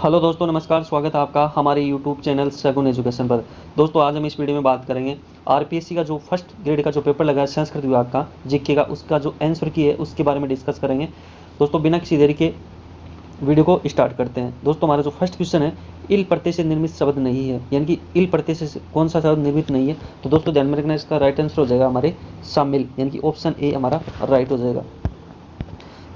Hello दोस्तों, नमस्कार। स्वागत है आपका हमारे यूट्यूब चैनल सगुन एजुकेशन पर। दोस्तों, आज हम इस वीडियो में बात करेंगे आरपीएससी का जो फर्स्ट ग्रेड का जो पेपर लगा है संस्कृत विभाग का जीके का, उसका जो आंसर की है उसके बारे में डिस्कस करेंगे। दोस्तों, बिना किसी देरी के वीडियो को स्टार्ट करते हैं। दोस्तों, हमारा जो फर्स्ट क्वेश्चन है, इल प्रत्यय से निर्मित शब्द नहीं है, यानी कि इल प्रत्यय से कौन सा शब्द निर्मित नहीं है। तो दोस्तों ध्यान में रखना, इसका राइट आंसर हो जाएगा हमारे शामिल, यानी कि ऑप्शन ए हमारा राइट हो जाएगा।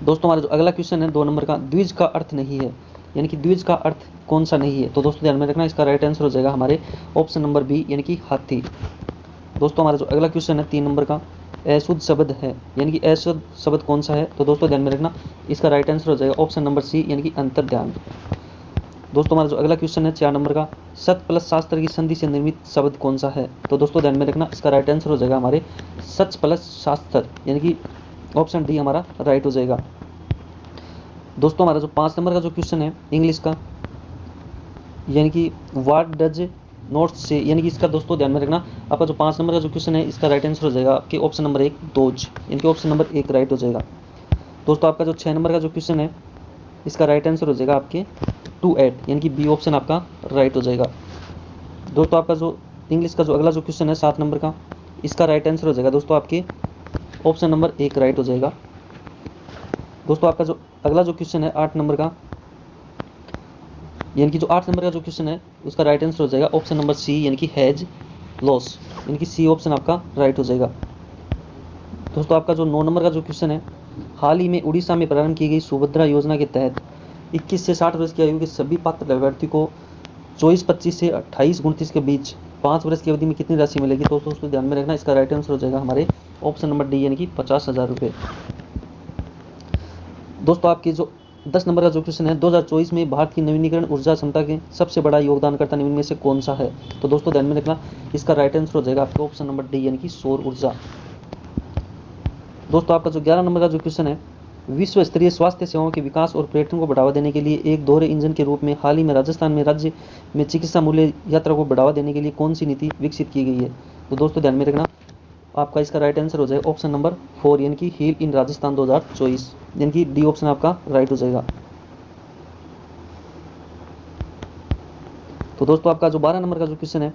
दोस्तों, हमारा जो अगला क्वेश्चन है 2 नंबर का, द्विज का अर्थ नहीं है, यानी कि द्विज का अर्थ कौन सा नहीं है। तो दोस्तों ध्यान में रखना, इसका राइट आंसर हो जाएगा हमारे ऑप्शन नंबर बी, यानी कि हाथी। दोस्तों, हमारा जो अगला क्वेश्चन है 3 नंबर का, अशुद्ध शब्द है, यानी कि अशुद्ध शब्द कौन सा है। तो दोस्तों ध्यान में रखना, इसका राइट आंसर हो जाएगा ऑप्शन नंबर सी, यानी कि अंतर्ध्यान। दोस्तों, हमारा जो अगला क्वेश्चन है 4 नंबर का, सत प्लस शास्त्र की संधि से निर्मित शब्द कौन सा है। तो दोस्तों ध्यान में रखना, इसका राइट आंसर हो जाएगा हमारे सच प्लस शास्त्र, यानी कि ऑप्शन डी हमारा राइट हो जाएगा। दोस्तों, हमारा जो 5 नंबर का जो क्वेश्चन है इंग्लिश का, यानी कि व्हाट डज नोट्स से, यानी कि इसका दोस्तों ध्यान में रखना, आपका जो 5 नंबर का जो क्वेश्चन है इसका राइट आंसर हो जाएगा आपके ऑप्शन नंबर 1 दोज, यानी कि ऑप्शन नंबर 1 राइट हो जाएगा। दोस्तों, आपका जो 6 नंबर का जो क्वेश्चन है इसका राइट आंसर हो जाएगा आपके 2 8, यानी कि बी ऑप्शन आपका राइट हो जाएगा। दोस्तों, आपका जो इंग्लिश का जो अगला जो क्वेश्चन है 7 नंबर का, इसका राइट आंसर हो जाएगा दोस्तों आपके ऑप्शन नंबर 1 राइट हो जाएगा। दोस्तों, आपका जो अगला जो क्वेश्चन है 8 नंबर का, यानी कि जो 8 नंबर का जो क्वेश्चन है उसका राइट आंसर हो जाएगा ऑप्शन नंबर सी, यानी कि हैज लॉस, यानी कि सी ऑप्शन आपका राइट हो जाएगा। दोस्तों, आपका जो 9 नंबर का जो क्वेश्चन है, हाल ही में उड़ीसा में प्रारंभ की गई सुभद्रा योजना के तहत 21 से 60 वर्ष की आयु के सभी पात्र लाभार्थी को 24-25 से 28-29 के बीच 5 वर्ष की अवधि में कितनी राशि मिलेगी। तो दोस्तों ध्यान में रखना, इसका राइट आंसर हो जाएगा हमारे ऑप्शन नंबर डी, यानी कि 50,000 रुपये। दोस्तों, आपकी जो 10 नंबर का जो क्वेश्चन है, 2024 में भारत की नवीनीकरण ऊर्जा क्षमता के सबसे बड़ा योगदानकर्ता निम्न में से कौन सा है। तो दोस्तों ध्यान में रखना, इसका राइट आंसर हो जाएगा आपका ऑप्शन नंबर डी, यानी कि सौर ऊर्जा। दोस्तों, आपका जो 11 नंबर का जो क्वेश्चन है, विश्व स्तरीय स्वास्थ्य सेवाओं के विकास और पर्यटन को बढ़ावा देने के लिए एक दोहरे इंजन के रूप में हाल ही में राजस्थान में राज्य में चिकित्सा मूल्य यात्रा को बढ़ावा देने के लिए कौन सी नीति विकसित की गई है। तो दोस्तों ध्यान में रखना, आपका इसका राइट आंसर हो जाएगा ऑप्शन नंबर 4, यानी कि हील इन राजस्थान 2024, यानी कि डी ऑप्शन आपका राइट हो जाएगा। तो दोस्तों, आपका जो 12 नंबर का जो क्वेश्चन है,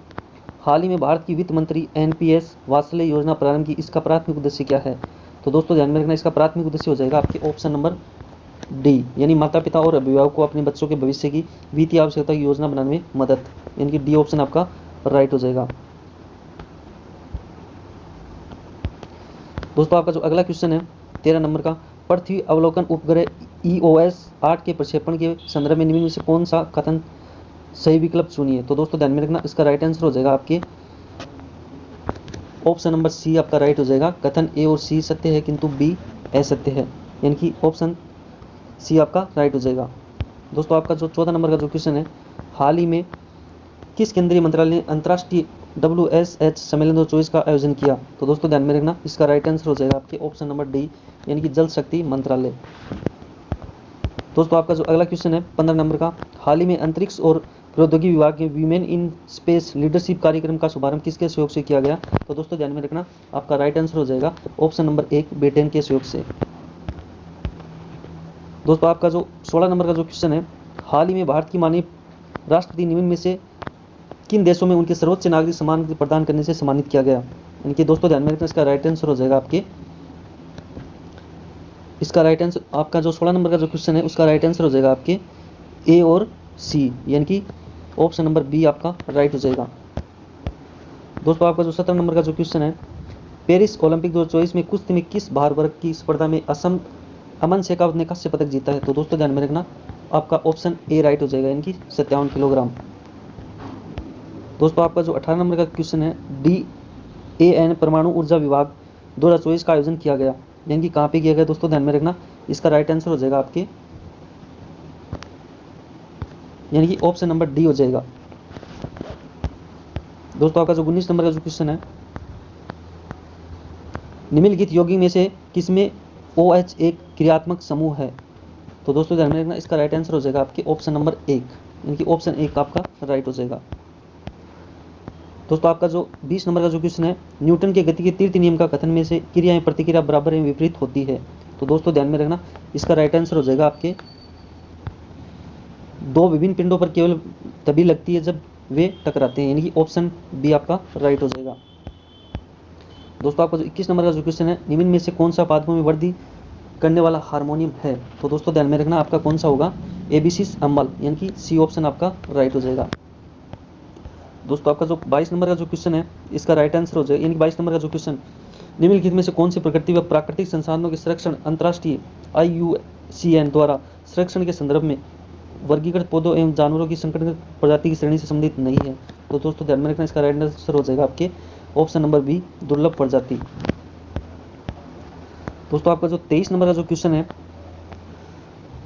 हाल ही में भारत की वित्त मंत्री एनपीएस वात्सल्य योजना प्रारंभ की, इसका प्राथमिक उद्देश्य क्या है। तो दोस्तों ध्यान में रखना, इसका प्राथमिक उद्देश्य हो जाएगा आपके ऑप्शन नंबर डी, यानी माता पिता और अभिभावक को अपने बच्चों के भविष्य की वित्तीय आवश्यकता की योजना बनाने में मदद, यानी कि डी ऑप्शन आपका राइट हो जाएगा। दोस्तों, आपका जो अगला क्वेश्चन है 13 नंबर का, पृथ्वी अवलोकन उपग्रह EOS 8 के प्रक्षेपण के संदर्भ में निम्न में से कौन सा कथन सही विकल्प चुनिए। तो दोस्तों ध्यान में रखना, इसका राइट आंसर हो जाएगा आपके ऑप्शन नंबर सी आपका राइट हो जाएगा। कथन ए और सी सत्य है किंतु बी असत्य है, यानी कि ऑप्शन सी आपका राइट हो जाएगा। दोस्तों, आपका जो 14 नंबर का जो क्वेश्चन है, हाल ही में किस केंद्रीय मंत्रालय ने अंतर्राष्ट्रीय WSH सम्मेलन 2024 का आयोजन किया। तो दोस्तों ध्यान में रखना, इसका राइट आंसर हो जाएगा आपके ऑप्शन नंबर डी, यानी कि जल शक्ति मंत्रालय। दोस्तों, आपका जो अगला क्वेश्चन है 15 नंबर का, हाल ही में अंतरिक्ष और प्रौद्योगिकी विभाग के वीमेन इन स्पेस लीडरशिप कार्यक्रम का शुभारंभ किसके सहयोग से किया गया। तो दोस्तों ध्यान में रखना, आपका राइट आंसर हो जाएगा ऑप्शन नंबर 1 ब्रिटेन के सहयोग से। दोस्तों, आपका जो 16 नंबर का जो क्वेश्चन है, हाल ही में भारत की माननीय राष्ट्रपति निम्न में से किन देशों में उनके सर्वोच्च नागरिक सम्मान प्रदान करने से सम्मानित किया गया। यानी कि दोस्तों ध्यान में रखना, इसका राइट आंसर हो जाएगा आपके, इसका राइट आंसर आपका जो 16 नंबर का जो क्वेश्चन है उसका राइट आंसर हो जाएगा आपके ए और सी, यानी कि ऑप्शन नंबर बी आपका राइट हो जाएगा। दोस्तों, आपका जो 17 नंबर का जो क्वेश्चन है, पेरिस ओलंपिक 2024 में कुश्ती में किस भार वर्ग की स्पर्धा में असम अमन शेखावत ने कांस्य पदक जीता है। तो दोस्तों ध्यान में रखना, आपका ऑप्शन ए राइट हो जाएगा, यानी कि 57 किलोग्राम। दोस्तों, आपका जो 18 नंबर का क्वेश्चन है, DAN परमाणु ऊर्जा विभाग 2024 का आयोजन किया गया, यानी कि कहाँ पे किया गया। दोस्तों ध्यान में रखना, इसका राइट आंसर हो जाएगा आपके, यानी कि ऑप्शन नंबर डी हो जाएगा। दोस्तों, आपका जो 19 नंबर का जो क्वेश्चन है, निम्नलिखित यौगिक में से किसमें OH एक क्रियात्मक समूह है। तो दोस्तों ध्यान में रखना, इसका राइट आंसर हो जाएगा आपके ऑप्शन नंबर 1, यानी कि ऑप्शन 1 आपका राइट हो जाएगा। दोस्तों, आपका जो 20 नंबर का जो क्वेश्चन है, न्यूटन के गति के तृतीय नियम का कथन में से क्रिया एवं प्रतिक्रिया बराबर एवं विपरीत होती है। तो दोस्तों ध्यान में रखना, इसका राइट आंसर हो जाएगा आपके दो विभिन्न पिंडों पर केवल तभी लगती है जब वे टकराते हैं, यानी कि ऑप्शन बी आपका राइट हो जाएगा। दोस्तों आपका जो 21 नंबर का जो क्वेश्चन है, निम्न में से कौन सा पादपों में वृद्धि करने वाला हार्मोनियम है? तो दोस्तों ध्यान में रखना आपका कौन सा होगा, एबीसी अम्ल, यानी कि सी ऑप्शन आपका राइट हो जाएगा। दोस्तों आपका जो 22 नंबर का जो क्वेश्चन है, इसका राइट आंसर हो जाएगा, यानी कि 22 नंबर का जो क्वेश्चन, निम्नलिखित में से कौन सी प्रकृति व प्राकृतिक संसाधनों के संरक्षण अंतर्राष्ट्रीय IUCN द्वारा संरक्षण के संदर्भ में वर्गीकृत पौधों एवं जानवरों की संकटग्रस्त प्रजाति की श्रेणी से संबंधित नहीं है? तो दोस्तों ध्यान में रखना, इसका राइट आंसर हो जाएगा आपके ऑप्शन नंबर बी, दुर्लभ प्रजाति। दोस्तों आपका जो 23 नंबर का जो क्वेश्चन है,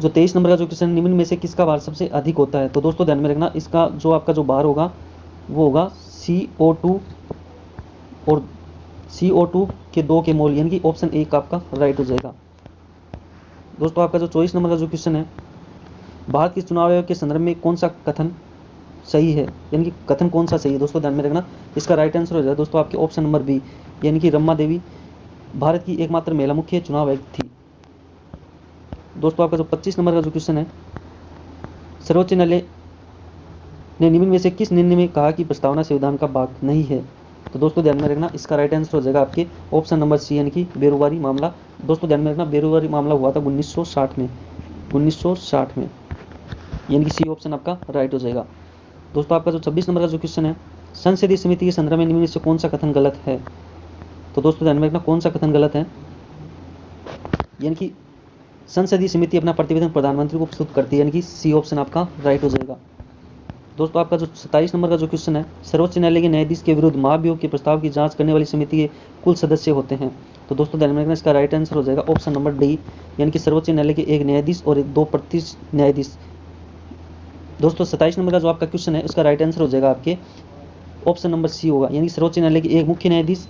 जो 23 नंबर का जो क्वेश्चन, निम्न में से किसका भार सबसे अधिक होता है? तो दोस्तों ध्यान में रखना, इसका जो आपका जो भार होगा वो होगा CO2 और CO2 के 2 के मोल, यानी कि ऑप्शन ए का आपका राइट हो जाएगा। दोस्तों आपका जो 24 नंबर का जो क्वेश्चन है, भारत के चुनाव आयोग के संदर्भ में कौन सा कथन सही है, यानी कि कथन कौन सा सही है? दोस्तों ध्यान में रखना, इसका राइट आंसर हो जाएगा दोस्तों आपके ऑप्शन नंबर बी, यानी कि रमा देवी भारत की एकमात्र महिला मुख्य चुनाव आयुक्त थी। दोस्तों आपका जो 25 नंबर का जो क्वेश्चन है, सर्वोच्च न्यायालय ने निम्न में से किस निर्णय में कहा कि प्रस्तावना संविधान का भाग नहीं है? तो दोस्तों ध्यान में रखना, इसका राइट आंसर हो जाएगा आपके ऑप्शन नंबर सी, यानी कि बेरोजगारी मामला। दोस्तों ध्यान में रखना, बेरोजगारी मामला हुआ था 1960 में, यानी कि सी ऑप्शन आपका राइट हो जाएगा। दोस्तों आपका जो 26 नंबर का जो क्वेश्चन है, संसदीय समिति के संदर्भ में निम्न में से कौन सा कथन गलत है? तो दोस्तों ध्यान में रखना, कौन सा कथन गलत है, यानी कि संसदीय समिति अपना प्रतिवेदन प्रधानमंत्री को प्रस्तुत करती है, यानी कि सी ऑप्शन आपका राइट हो जाएगा। दोस्तों आपका जो 27 नंबर का जो क्वेश्चन है, सर्वोच्च न्यायालय के न्यायाधीश के विरुद्ध महाभियोग के प्रस्ताव की जांच करने वाली समिति के कुल सदस्य होते हैं? तो दोस्तों ध्यान में रखना, इसका राइट आंसर हो जाएगा ऑप्शन नंबर डी, यानी कि सर्वोच्च न्यायालय के एक न्यायाधीश और 2 प्रतिनिधि न्यायाधीश। दोस्तों 27 नंबर का जो आपका क्वेश्चन है, उसका राइट आंसर हो जाएगा आपके ऑप्शन नंबर सी होगा, यानी कि सर्वोच्च न्यायालय के एक मुख्य न्यायाधीश,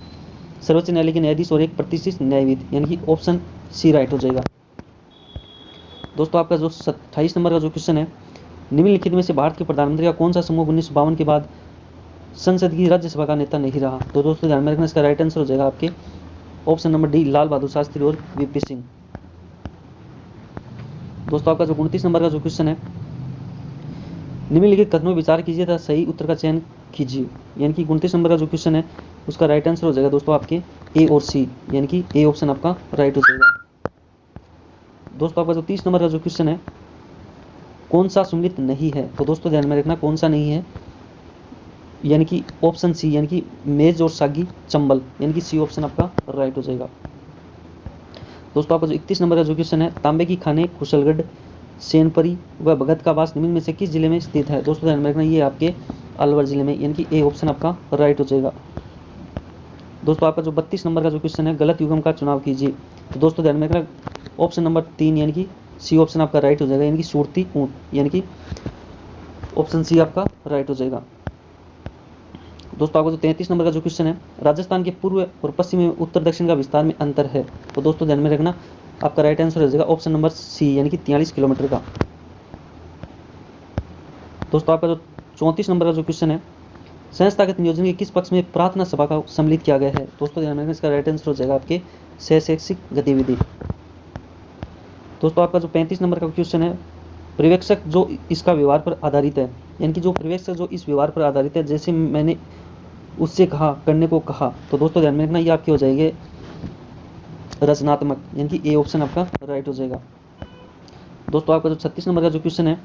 सर्वोच्च न्यायालय के न्यायाधीश और एक प्रतिष्ठित न्यायविद, यानी कि ऑप्शन सी राइट हो जाएगा। दोस्तों आपका जो 28 नंबर का जो क्वेश्चन है, निम्नलिखित में से भारत के प्रधानमंत्री का कौन सा समूह 1952 के बाद संसद की राज्यसभा का नेता नहीं रहा? तो दोस्तों ध्यान में रखना, इसका राइट आंसर हो जाएगा आपके option number D, Lal Bahadur Shastri और वीपी सिंह। दोस्तों आपका जो 29 नंबर का जो क्वेश्चन है, निम्नलिखित कथनों पर विचार कीजिए तथा सही उत्तर का चयन कीजिए, यानी कि 29 नंबर का जो क्वेश्चन है, उसका राइट आंसर हो जाएगा दोस्तों आपके ए और सी, यानी कि ए ऑप्शन आपका राइट हो जाएगा। दोस्तों आपका जो 30 नंबर का जो क्वेश्चन है, कौन सा सम्मिलित नहीं है? तो दोस्तों ध्यान में रखना, कौन सा नहीं है, यानी कि ऑप्शन सी, यानी कि मेज और सागी चंबल, यानी कि सी ऑप्शन आपका राइट हो जाएगा। दोस्तों आपका जो 31 नंबर का जो क्वेश्चन है, तांबे की खाने कुशलगढ़, सेनपरी व भगत का वास निम्न में से किस जिले में स्थित है? दोस्तों ध्यान में रखना, ये आपके अलवर जिले में, यानी कि ए ऑप्शन आपका राइट हो जाएगा। दोस्तों आपका जो 32 नंबर का जो क्वेश्चन है, गलत युग्म का चुनाव कीजिए। तो दोस्तों ध्यान में रखना, ऑप्शन नंबर 3, यानी कि सी ऑप्शन आपका राइट हो जाएगा, यानी कि सूरती ऊंट, यानी कि ऑप्शन सी आपका राइट हो जाएगा। दोस्तों आपका जो 33 नंबर का जो क्वेश्चन है, राजस्थान के पूर्व और पश्चिम में उत्तर दक्षिण का विस्तार में अंतर है? तो दोस्तों ध्यान में रखना, आपका राइट आंसर हो जाएगा ऑप्शन नंबर सी, यानी कि 43 किलोमीटर का। दोस्तों आपका जो 34 नंबर का जो क्वेश्चन है, संस्थागत नियोजन के किस पक्ष में प्रार्थना सभा का सम्मिलित किया गया है? दोस्तों ध्यान में रखना, इसका राइट आंसर हो जाएगा आपके शैक्षिक गतिविधि। दोस्तों आपका जो 35 नंबर का क्वेश्चन है, पर्यवेक्षक जो इसका व्यवहार पर आधारित है, यानी कि जो पर्यवेक्षक जो इस व्यवहार पर आधारित है, जैसे मैंने उससे कहा, करने को कहा। तो दोस्तों ध्यान में रखना, ये आपके हो जाएंगे रचनात्मक, यानी कि ए ऑप्शन आपका राइट हो जाएगा। दोस्तों आपका जो 36 नंबर का जो क्वेश्चन है,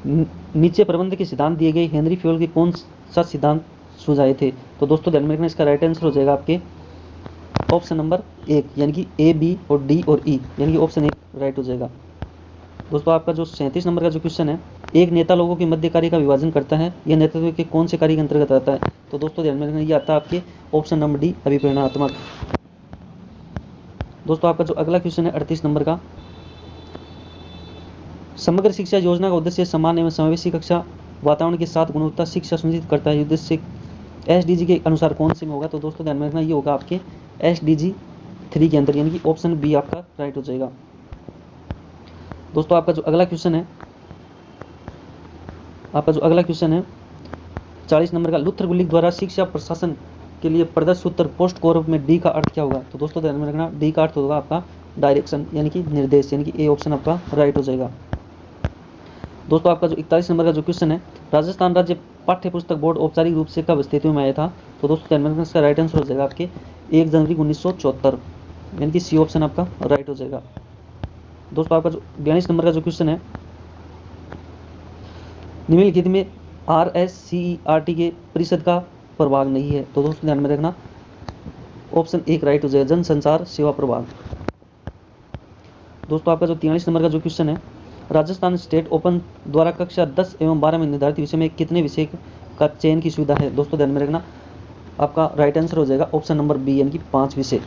नीचे प्रबंध के सिद्धांत दिए गए हेनरी फ्योल के कौन सा सिद्धांत सुझाए थे? तो दोस्तों ध्यान में रखना, इसका राइट आंसर हो जाएगा आपके ऑप्शन नंबर 1, यानी कि ए, बी और डी और ई, यानी कि ऑप्शन 1 राइट हो जाएगा। दोस्तों आपका जो 37 नंबर का जो क्वेश्चन है, एक नेता लोगों के मध्य कार्य का विभाजन करता है, यह नेतृत्व के कौन से कार्य के अंतर्गत आता है? तो दोस्तों ध्यान में रखना, ये आता है आपके ऑप्शन नंबर डी, अभिप्रेरणात्मक। दोस्तों आपका जो अगला क्वेश्चन है 38 नंबर का, समग्र शिक्षा योजना का उद्देश्य समान एवं समावेशी कक्षा वातावरण के साथ गुणवत्ता शिक्षा सुनिश्चित करता है, उद्देश्य SDG के अनुसार कौन से में होगा? तो दोस्तों ध्यान में रखना, ये होगा आपके SDG 3 के अंदर, यानी कि ऑप्शन बी आपका राइट हो जाएगा। दोस्तों आपका जो अगला क्वेश्चन है, 40 नंबर का, लुथर गुलिक द्वारा शिक्षा प्रशासन के लिए प्रदर्शित उत्तर पोस्ट कोरब में डी का अर्थ क्या होगा? तो दोस्तों ध्यान में रखना, डी का अर्थ होगा आपका डायरेक्शन, यानी कि निर्देश, यानी कि ए ऑप्शन आपका राइट हो जाएगा। दोस्तों आपका जो 41 नंबर का जो क्वेश्चन है, राजस्थान राज्य पाठ्य पुस्तक बोर्ड औपचारिक रूप से कब अस्तित्व में आया था? तो दोस्तों ध्यान में रखना, इसका राइट आंसर हो जाएगा आपके 1 जनवरी 1974, यानी कि सी ऑप्शन आपका राइट हो जाएगा। दोस्तों आपका जो 42 नंबर का जो क्वेश्चन है, निम्नलिखित में RSCERT के परिषद का प्रभाग नहीं है। तो दोस्तों ध्यान में रखना, ऑप्शन 1 राइट हो जाएगा, जनसंचार सेवा प्रभाग। दोस्तों आपका जो 43 नंबर का जो क्वेश्चन है, राजस्थान स्टेट ओपन द्वारा कक्षा 10 एवं 12 में निर्धारित विषय में कितने विषय का चयन की सुविधा है? दोस्तों ध्यान में रखना, आपका राइट आंसर हो जाएगा ऑप्शन नंबर बी, यानी कि 5 विषय।